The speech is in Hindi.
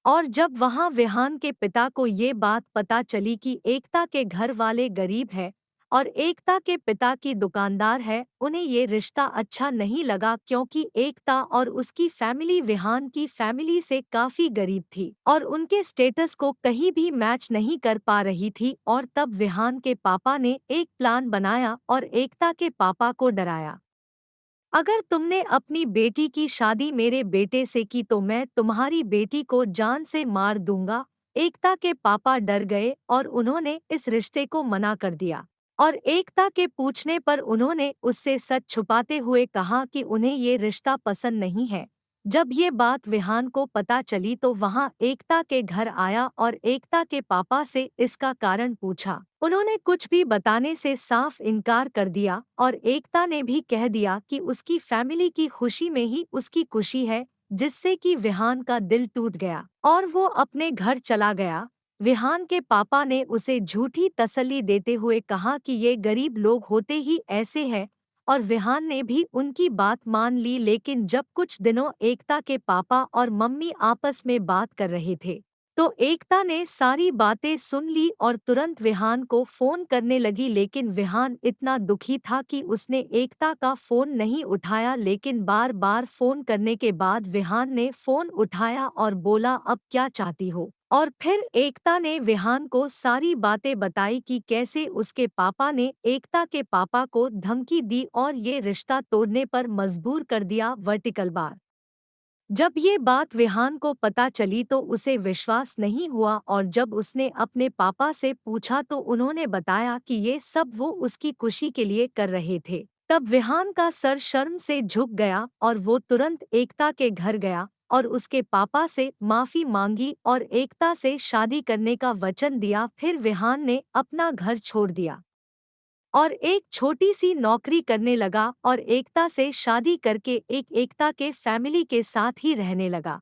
और जब वहां विहान के पिता को ये बात पता चली कि एकता के घर वाले गरीब है और एकता के पिता की दुकानदार है, उन्हें ये रिश्ता अच्छा नहीं लगा क्योंकि एकता और उसकी फैमिली विहान की फैमिली से काफी गरीब थी और उनके स्टेटस को कहीं भी मैच नहीं कर पा रही थी। और तब विहान के पापा ने एक प्लान बनाया और एकता के पापा को डराया। अगर तुमने अपनी बेटी की शादी मेरे बेटे से की तो मैं तुम्हारी बेटी को जान से मार दूंगा। एकता के पापा डर गए और उन्होंने इस रिश्ते को मना कर दिया। और एकता के पूछने पर उन्होंने उससे सच छुपाते हुए कहा कि उन्हें ये रिश्ता पसंद नहीं है। जब ये बात विहान को पता चली तो वहां एकता के घर आया और एकता के पापा से इसका कारण पूछा। उन्होंने कुछ भी बताने से साफ इनकार कर दिया और एकता ने भी कह दिया कि उसकी फैमिली की खुशी में ही उसकी खुशी है, जिससे कि विहान का दिल टूट गया और वो अपने घर चला गया। विहान के पापा ने उसे झूठी तसल्ली देते हुए कहा कि ये गरीब लोग होते ही ऐसे हैं और विहान ने भी उनकी बात मान ली। लेकिन जब कुछ दिनों एकता के पापा और मम्मी आपस में बात कर रहे थे तो एकता ने सारी बातें सुन ली और तुरंत विहान को फोन करने लगी। लेकिन विहान इतना दुखी था कि उसने एकता का फोन नहीं उठाया। लेकिन बार बार फोन करने के बाद विहान ने फोन उठाया और बोला, अब क्या चाहती हो। और फिर एकता ने विहान को सारी बातें बताई कि कैसे उसके पापा ने एकता के पापा को धमकी दी और ये रिश्ता तोड़ने पर मजबूर कर दिया। वर्टिकल बार जब ये बात विहान को पता चली तो उसे विश्वास नहीं हुआ और जब उसने अपने पापा से पूछा तो उन्होंने बताया कि ये सब वो उसकी खुशी के लिए कर रहे थे। तब विहान का सर शर्म से झुक गया और वो तुरंत एकता के घर गया और उसके पापा से माफी मांगी और एकता से शादी करने का वचन दिया। फिर विहान ने अपना घर छोड़ दिया और एक छोटी सी नौकरी करने लगा और एकता से शादी करके एक एकता के फैमिली के साथ ही रहने लगा।